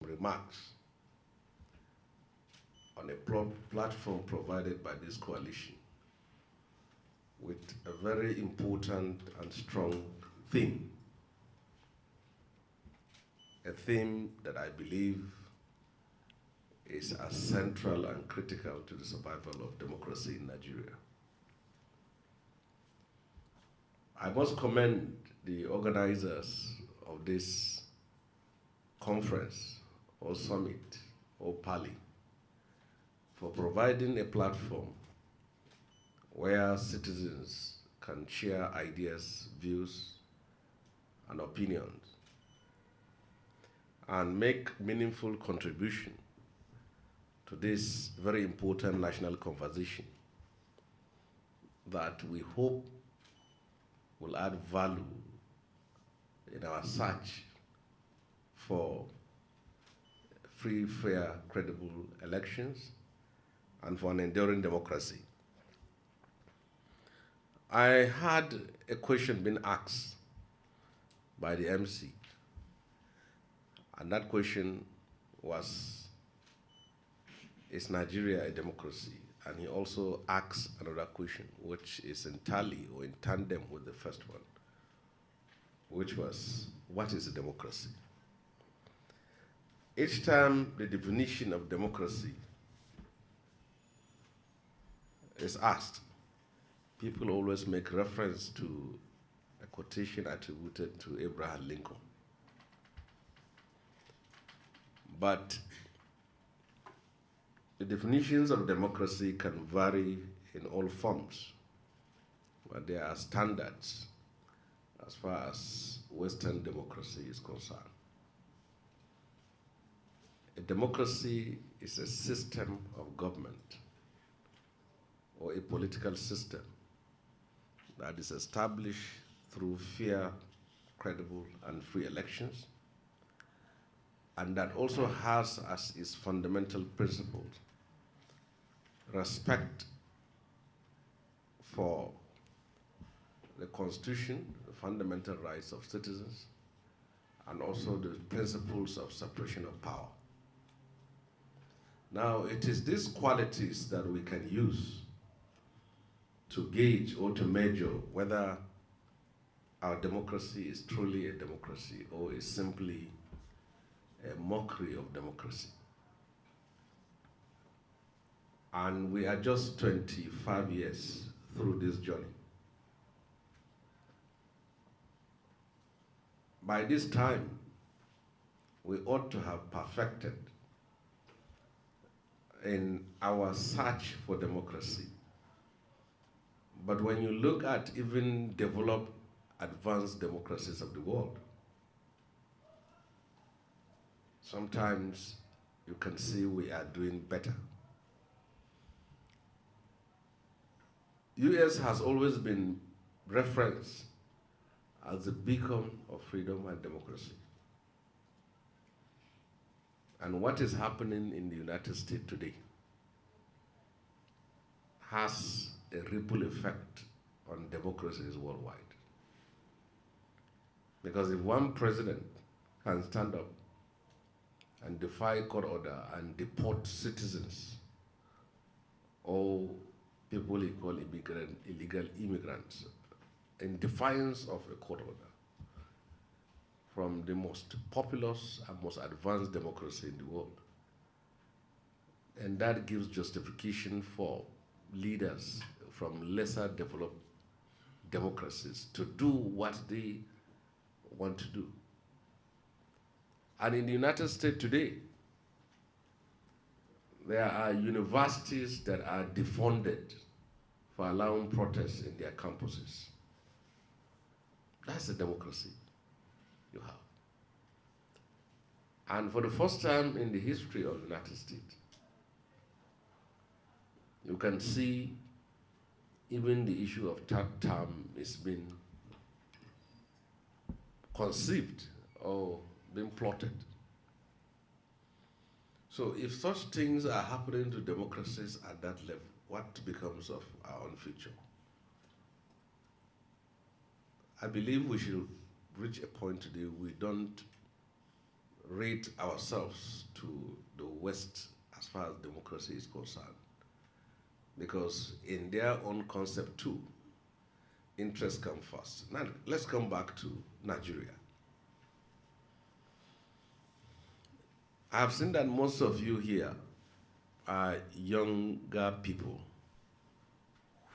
remarks on a platform provided by this coalition with a very important and strong theme. A theme that I believe is as central and critical to the survival of democracy in Nigeria. I must commend the organizers of this conference or summit or parley for providing a platform where citizens can share ideas, views, and opinions and make meaningful contribution to this very important national conversation that we hope will add value in our search for free, fair, credible elections and for an enduring democracy. I had a question being asked by the MC, and that question was, is Nigeria a democracy? And he also asked another question, which is in tally or in tandem with the first one, which was, what is a democracy? Each time the definition of democracy is asked, people always make reference to a quotation attributed to Abraham Lincoln. But the definitions of democracy can vary in all forms, but there are standards as far as Western democracy is concerned. A democracy is a system of government or a political system that is established through fair, credible, and free elections, and that also has as its fundamental principles respect for the Constitution, the fundamental rights of citizens, and also the principles of separation of power. Now, it is these qualities that we can use to gauge or to measure whether our democracy is truly a democracy or is simply a mockery of democracy. And we are just 25 years through this journey. By this time, we ought to have perfected in our search for democracy. But when you look at even developed, advanced democracies of the world, sometimes you can see we are doing better. US has always been referenced as a beacon of freedom and democracy. And what is happening in the United States today has a ripple effect on democracies worldwide. Because if one president can stand up and defy court order and deport citizens or people he call illegal immigrants in defiance of a court order from the most populous and most advanced democracy in the world, and that gives justification for leaders from lesser developed democracies to do what they want to do. And in the United States today, there are universities that are defunded for allowing protests in their campuses. That's the democracy you have. And for the first time in the history of the United States, you can see even the issue of third term is being conceived or being plotted. So if such things are happening to democracies at that level, what becomes of our own future? I believe we should reach a point today we don't rate ourselves to the West as far as democracy is concerned. Because in their own concept too, interests come first. Now, let's come back to Nigeria. I have seen that most of you here are younger people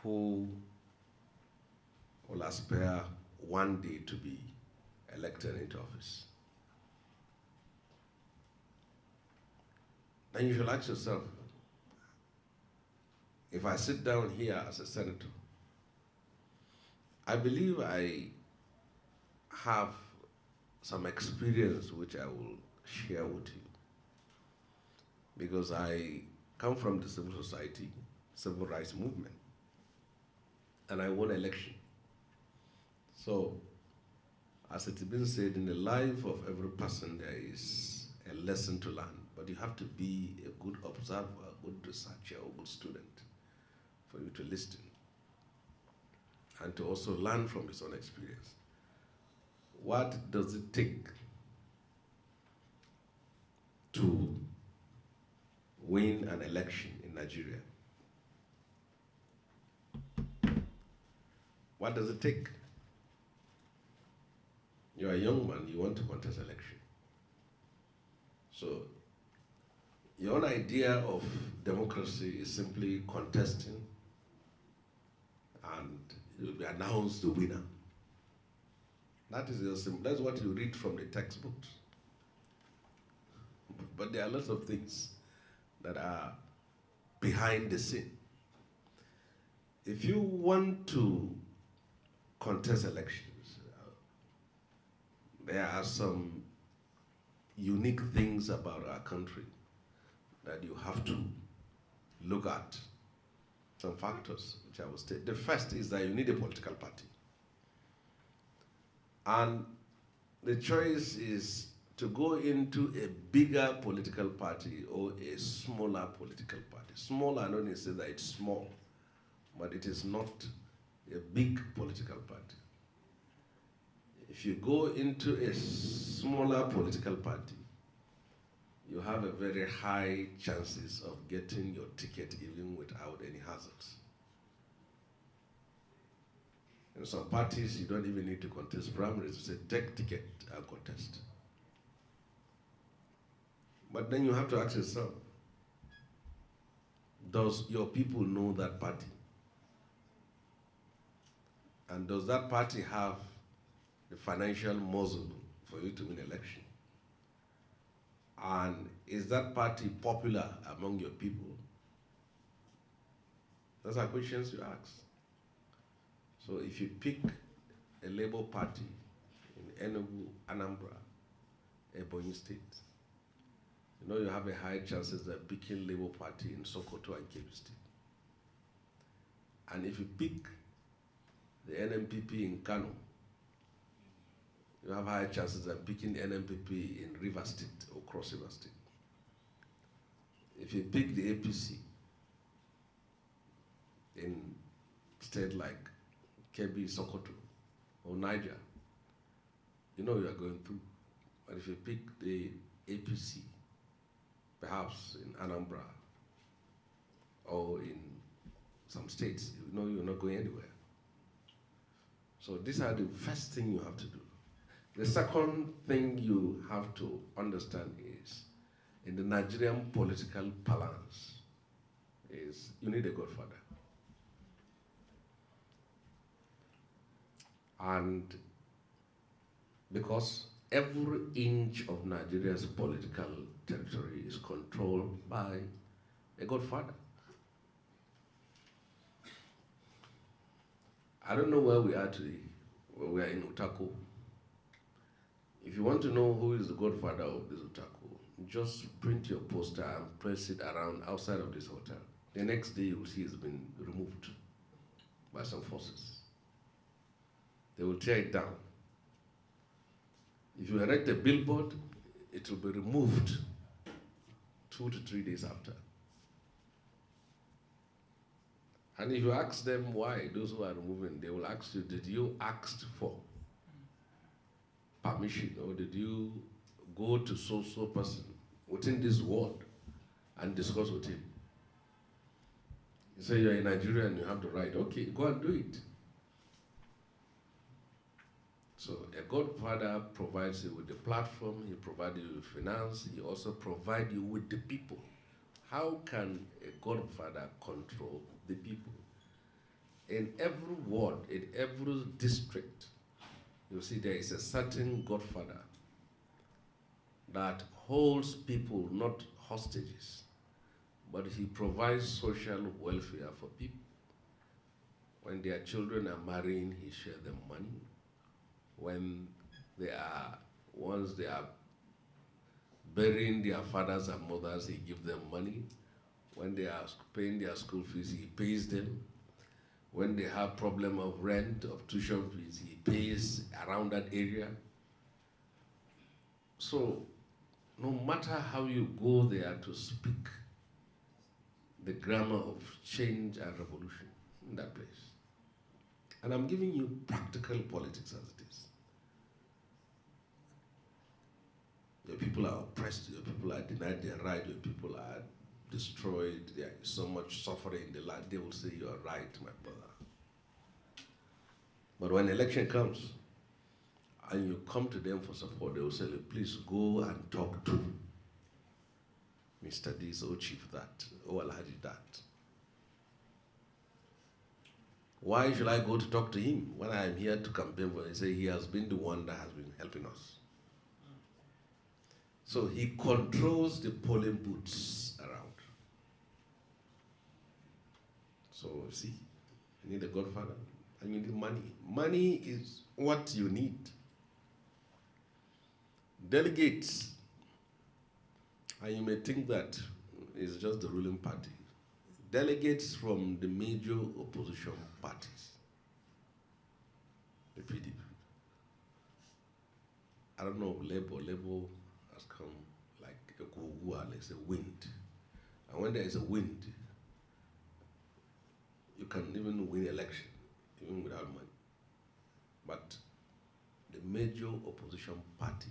who will aspire one day to be elected into office. Then you should ask yourself, if I sit down here as a senator, I believe I have some experience which I will share with you. Because I come from the civil society, civil rights movement, and I won election. So, as it's been said, in the life of every person there is a lesson to learn, but you have to be a good observer, a good researcher, or a good student for you to listen and to also learn from his own experience. What does it take to win an election in Nigeria? What does it take? You're a young man, you want to contest election. So, your own idea of democracy is simply contesting and you'll be announced the winner. That is that's what you read from the textbooks. But there are lots of things that are behind the scene. If you want to contest elections, there are some unique things about our country that you have to look at. Some factors which I will state. The first is that you need a political party. And the choice is to go into a bigger political party or a smaller political party. Small, I don't say that it's small, but it is not a big political party. If you go into a smaller political party, you have a very high chances of getting your ticket even without any hazards. In some parties, you don't even need to contest primaries. You say, take ticket and contest. But then you have to ask yourself, does your people know that party? And does that party have the financial muscle for you to win election? And is that party popular among your people? Those are questions you ask. So if you pick a Labour Party in Enugu, Anambra, Ebonyi State, you know you have a high chances of picking Labour Party in Sokoto and Kebbi State. And if you pick the NMPP in Kano, you have high chances of picking the NMPP in River State or Cross River State. If you pick the APC in state like Kebbi, Sokoto, or Niger, you know you are going through. But if you pick the APC, perhaps in Anambra, or in some states, you know you're not going anywhere. So these are the first thing you have to do. The second thing you have to understand is, in the Nigerian political balance, is you need a godfather. And because every inch of Nigeria's political territory is controlled by a godfather. I don't know where we are today. We are in Utako. If you want to know who is the godfather of this Utako, just print your poster and press it around outside of this hotel. The next day you will see it's been removed by some forces. They will tear it down. If you erect a billboard, it will be removed 2 to 3 days after. And if you ask them why, those who are removing, they will ask you, did you ask for permission or did you go to so person within this world and discuss with him. You say you're a Nigerian, you have the right. Okay, go and do it. So a godfather provides you with the platform, he provides you with finance, he also provides you with the people. How can a godfather control the people? In every ward, in every district, you see there is a certain godfather that holds people not hostages, but he provides social welfare for people. When their children are marrying, he shares them money. When once they are burying their fathers and mothers, he gives them money. When they are paying their school fees, he pays them. When they have problem of rent, of tuition fees, he pays around that area. So no matter how you go there to speak the grammar of change and revolution in that place. And I'm giving you practical politics as it is. Your people are oppressed, your people are denied their right, your people are destroyed, there is so much suffering in the land. They will say, you are right, my brother. But when election comes, and you come to them for support, they will say, please go and talk to Mr. This, or Chief that, or Alhaji that. Why should I go to talk to him when I am here to campaign for him? He say he has been the one that has been helping us. So he controls the polling booths around. So see, you need a godfather and you need money. Money is what you need. Delegates, and you may think that it's just the ruling party. Delegates from the major opposition parties, the PDP. I don't know, Labour has come like a guagua, like a wind. And when there is a wind, you can even win election, even without money. But the major opposition party,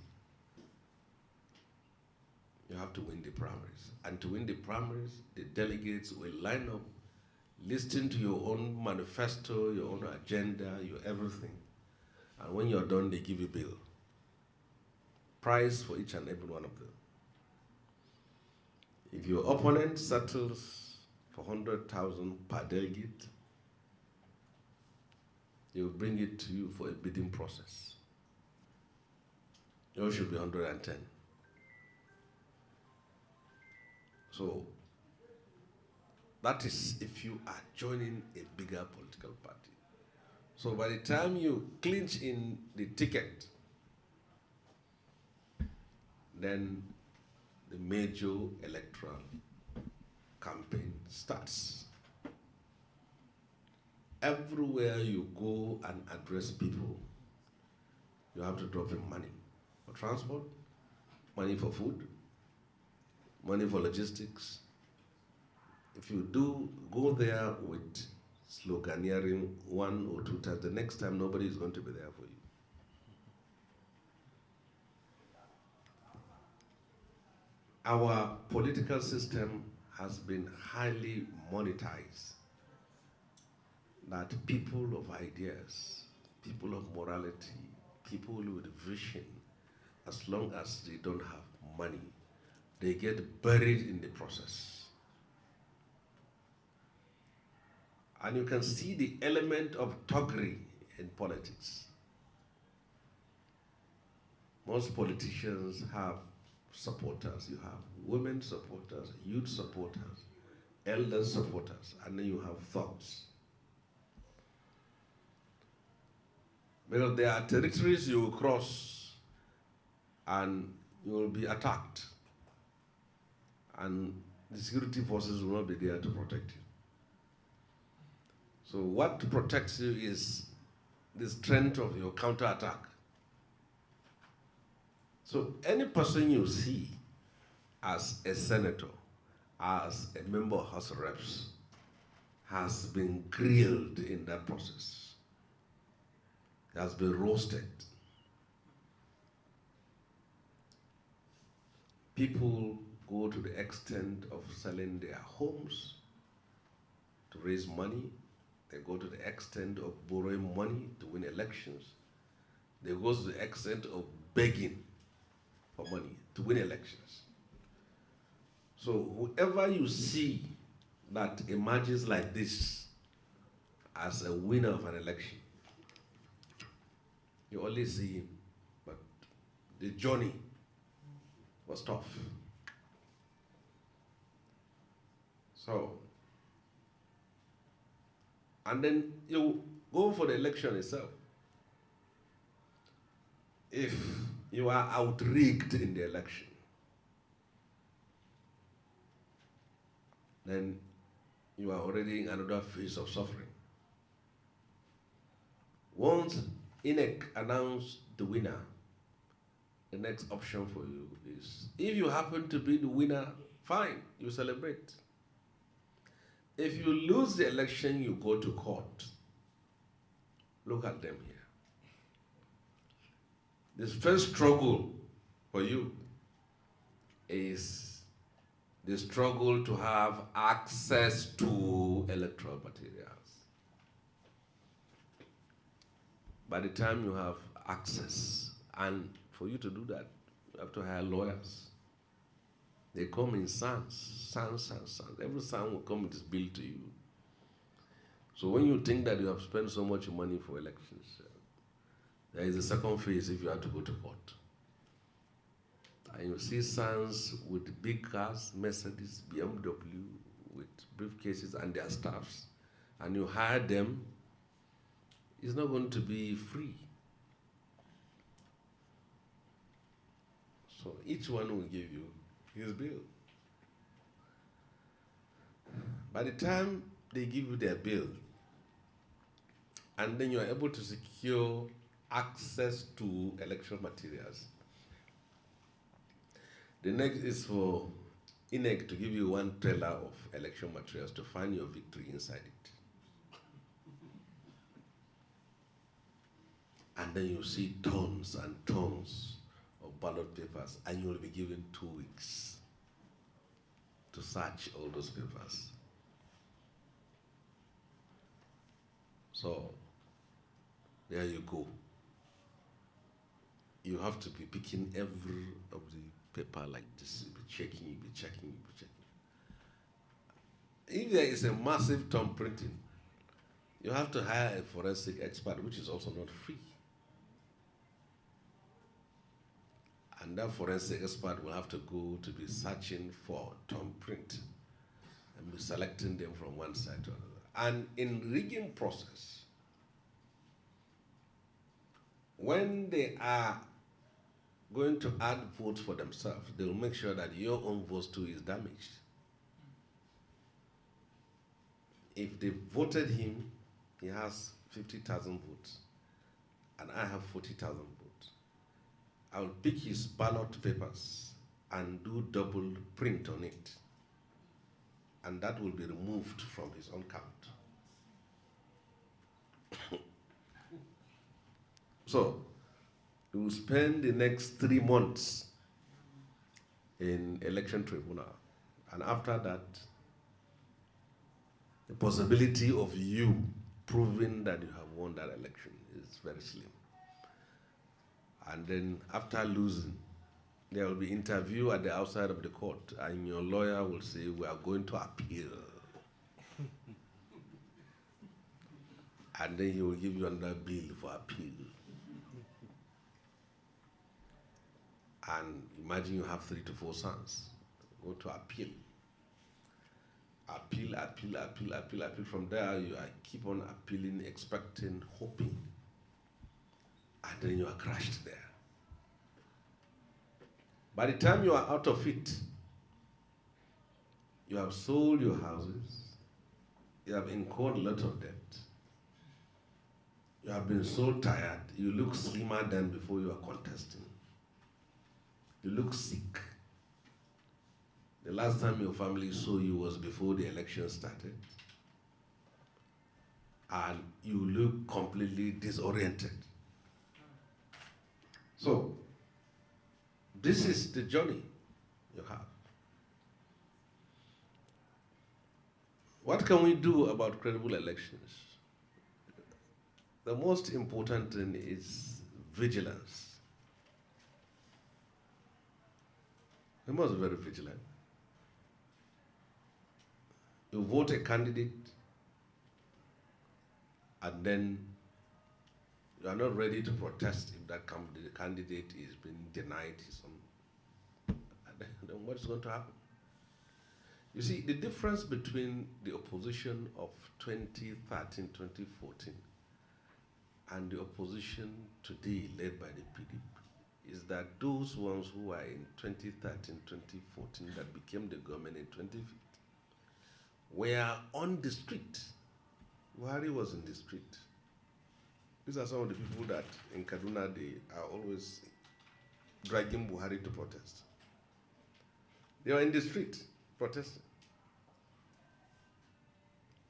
you have to win the primaries. And to win the primaries, the delegates will line up, listen to your own manifesto, your own agenda, your everything. And when you're done, they give you a bill. Price for each and every one of them. If your opponent settles for 100,000 per delegate, they will bring it to you for a bidding process. Yours should be 110. So that is if you are joining a bigger political party. So by the time you clinch in the ticket, then the major electoral campaign starts. Everywhere you go and address people, you have to drop in money for transport, money for food, money for logistics. If you do go there with sloganeering 1 or 2 times, the next time nobody is going to be there for you. Our political system has been highly monetized, that people of ideas, people of morality, people with vision, as long as they don't have money, they get buried in the process. And you can see the element of thuggery in politics. Most politicians have supporters. You have women supporters, youth supporters, elder supporters, and then you have thugs. Because there are territories you will cross and you will be attacked. And the security forces will not be there to protect you. So what protects you is the strength of your counterattack. So any person you see as a senator, as a member of House of Reps, has been grilled in that process. He has been roasted. People go to the extent of selling their homes to raise money. They go to the extent of borrowing money to win elections. They go to the extent of begging for money to win elections. So whoever you see that emerges like this as a winner of an election, you only see him, but the journey was tough. So, and then you go for the election itself. If you are outrigged in the election, then you are already in another phase of suffering. Once INEC announced the winner, the next option for you is, if you happen to be the winner, fine, you celebrate. If you lose the election, you go to court. Look at them here. The first struggle for you is the struggle to have access to electoral materials. By the time you have access, and for you to do that, you have to hire lawyers. They come in sons. Every son will come with his bill to you. So when you think that you have spent so much money for elections, there is a second phase if you have to go to court. And you see sons with big cars, Mercedes, BMW, with briefcases and their staffs, and you hire them, it's not going to be free. So each one will give you his bill. By the time they give you their bill, and then you are able to secure access to electoral materials, the next is for INEC to give you one trailer of election materials to find your victory inside it. And then you see tons and tons of ballot papers, and you will be given 2 weeks to search all those papers. So, there you go. You have to be picking every of the paper like this. You'll be checking, you'll be checking, you'll be checking. If there is a massive thumb printing, you have to hire a forensic expert, which is also not free. And that forensic expert will have to go to be searching for thumb print and be selecting them from one side to another. And in rigging process, when they are going to add votes for themselves, they will make sure that your own votes too is damaged. If they voted him, he has 50,000 votes, and I have 40,000 votes. I will pick his ballot papers and do double print on it, and that will be removed from his own count. So, you will spend the next 3 months in election tribunal, and after that, the possibility of you proving that you have won that election is very slim. And then after losing, there will be interview at the outside of the court, and your lawyer will say, we are going to appeal. And then he will give you another bill for appeal. And imagine you have 3 to 4 sons. Go to appeal. Appeal. From there, you keep on appealing, expecting, hoping. And then you are crushed there. By the time you are out of it, you have sold your houses, you have incurred a lot of debt, you have been so tired, you look slimmer than before you are contesting. You look sick. The last time your family saw you was before the election started. And you look completely disoriented. So, this is the journey You have. What can we do about credible elections? The most important thing is vigilance. We must be very vigilant. You vote a candidate and then you are not ready to protest if that candidate is being denied some. Then what's going to happen? You see, the difference between the opposition of 2013, 2014 and the opposition today led by the PDP is that those ones who are in 2013, 2014 that became the government in 2015 were on the street. Buhari was in the street. These are some of the people that in Kaduna, they are always dragging Buhari to protest. They are in the street protesting.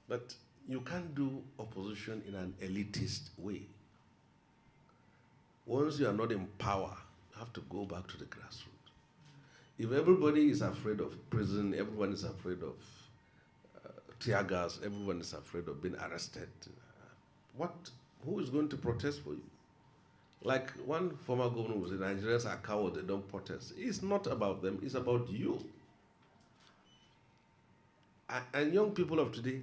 But you can't do opposition in an elitist way. Once you are not in power, you have to go back to the grassroots. If everybody is afraid of prison, everyone is afraid of tear gas, everyone is afraid of being arrested, who is going to protest for you? Like one former governor was saying, Nigerians are cowards, they don't protest. It's not about them, it's about you. And young people of today,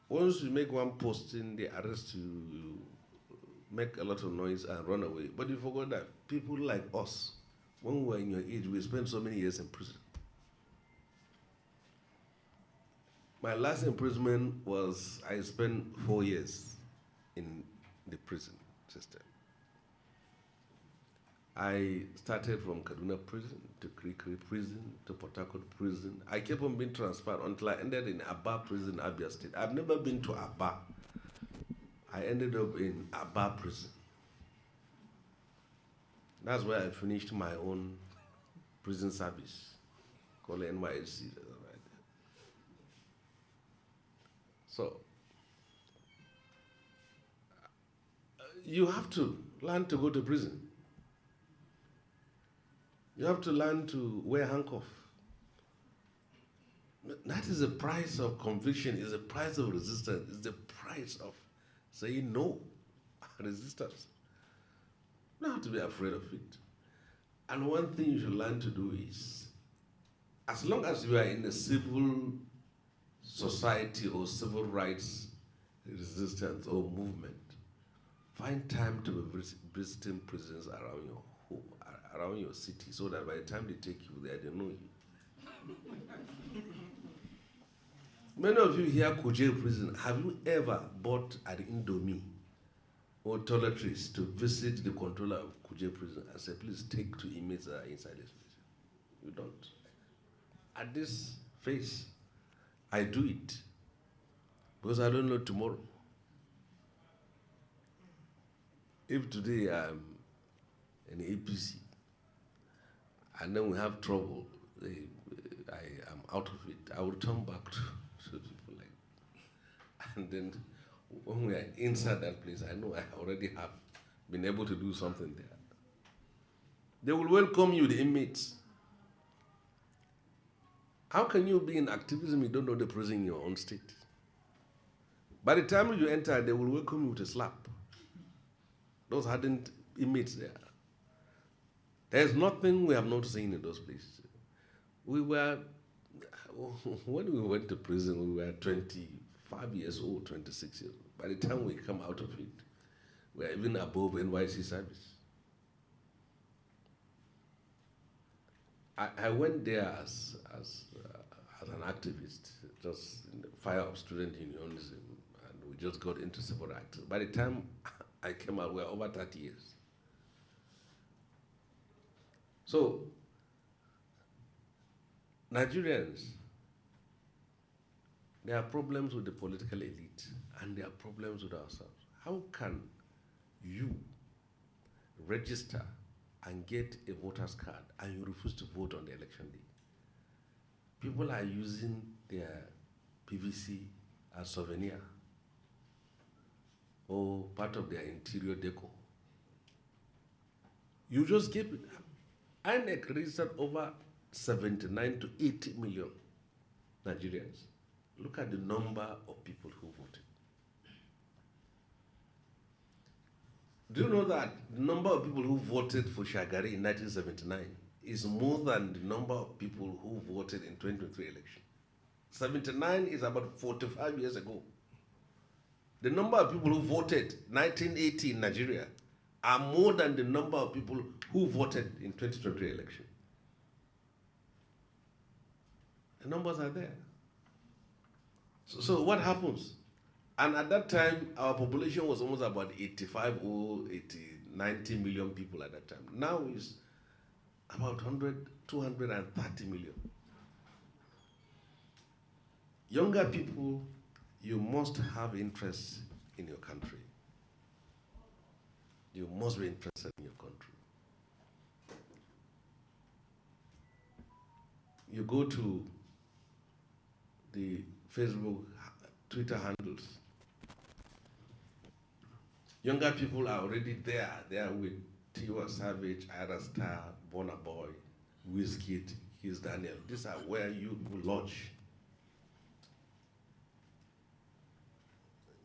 once you make one posting, they arrest you, you make a lot of noise and run away. But you forgot that people like us, when we were in your age, we spent so many years in prison. My last imprisonment was, I spent 4 years in the prison system. I started from Kaduna prison to Krikri prison to Port Harcourt prison. I kept on being transferred until I ended in Aba prison, Abia State. I've never been to Aba. I ended up in Aba prison. That's where I finished my own prison service, called NYSC. So, you have to learn to go to prison. You have to learn to wear handcuffs. That is the price of conviction, is the price of resistance, is the price of saying no, resistance. You don't have to be afraid of it. And one thing you should learn to do is, as long as you are in a civil society or civil rights resistance or movement, find time to be visiting prisons around your home, around your city, so that by the time they take you there, they know you. Many of you here, Kuje prison, have you ever bought an Indomie or toiletries to visit the controller of Kuje prison and say, please take 2 inmates that are inside this prison? You don't. At this phase, I do it because I don't know tomorrow. If today I'm in APC and then we have trouble, I am out of it, I will turn back to people like that. And then when we are inside that place, I know I already have been able to do something there. They will welcome you, the inmates. How can you be in activism, you don't know the prison in your own state? By the time you enter, they will welcome you with a slap. Those hardened inmates there. There's nothing we have not seen in those places. When we went to prison, we were 25 years old, 26 years old. By the time we come out of it, we are even above NYC service. I went there as an activist, just in the fire of student unionism, and we just got into civil rights. By the time I came out, we were over 30 years. So, Nigerians, there are problems with the political elite, and there are problems with ourselves. How can you register and get a voter's card and you refuse to vote on the election day? People are using their PVC as souvenir or part of their interior decor. You just keep it. INEC registered over 79 to 80 million Nigerians. Look at the number of people who voted. Do you know that the number of people who voted for Shagari in 1979 is more than the number of people who voted in 2023 election? 79 is about 45 years ago. The number of people who voted 1980 in Nigeria are more than the number of people who voted in 2023 election. The numbers are there. So what happens? And at that time, our population was almost about 85 or 90 million people at that time. Now it's about 230 million. Younger people, you must have interest in your country. You must be interested in your country. You go to the Facebook, Twitter handles. Younger people are already there. They are with Tiwa Savage, Ira Star, Burna Boy, Wizkid, Kiss Daniel. These are where you will lodge.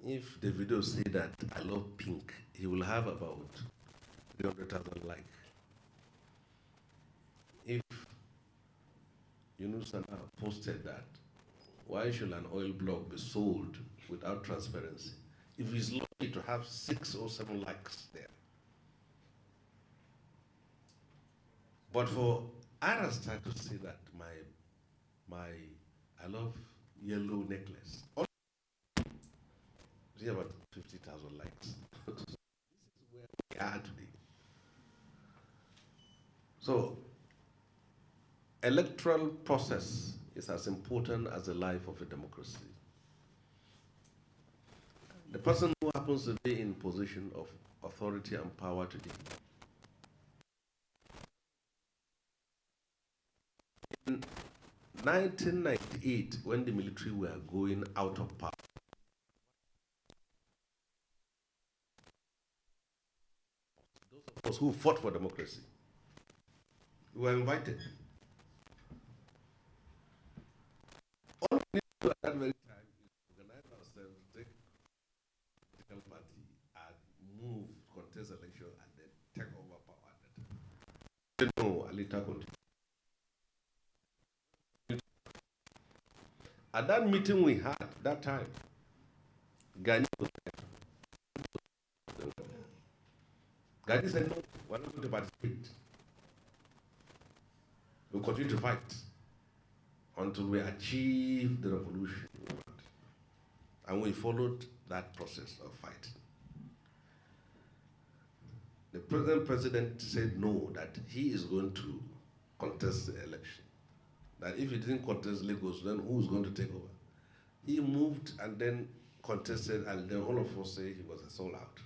If the video say that I love pink, he will have about 300,000 likes. If Sani posted that, why should an oil block be sold without transparency? If he's lucky to have 6 or 7 likes there. But for Ira Star to say that I love yellow necklace, see about 50,000 likes. This is where we are today. So, electoral process is as important as the life of a democracy. The person who happens to be in position of authority and power today, in 1998, when the military were going out of power, those of us who fought for democracy, we were invited. All we need to do at that very time is organize ourselves, take a political party, and move, contest election, and then take over power at that time. No, Alita continued. At that meeting we had that time, Gani was there. Gani said, no, we're not going to participate. We'll continue to fight until we achieve the revolution we want. And we followed that process of fighting. The present president said no, that he is going to contest the election. That if he didn't contest Lagos, then who's going to take over? He moved and then contested, and then all of us say he was a sold out.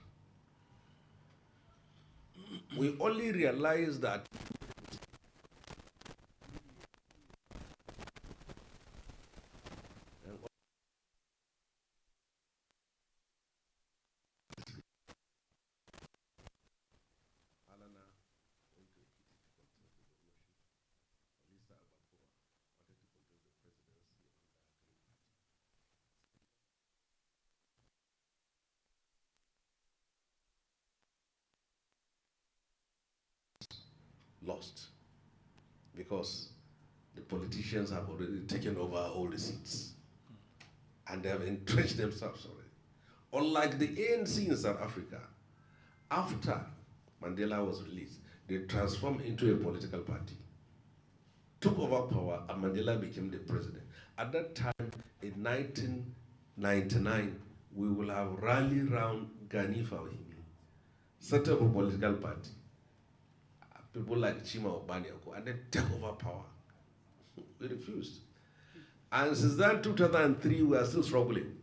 We only realized that lost because the politicians have already taken over all the seats and they have entrenched themselves already. Unlike the ANC in South Africa, after Mandela was released, they transformed into a political party, took over power, and Mandela became the president. At that time, in 1999, we will have rallied around Gani Fawahimi, set up a political party, people like Chima Obaniako, and then take over power. We refused. And since then, 2003, we are still struggling.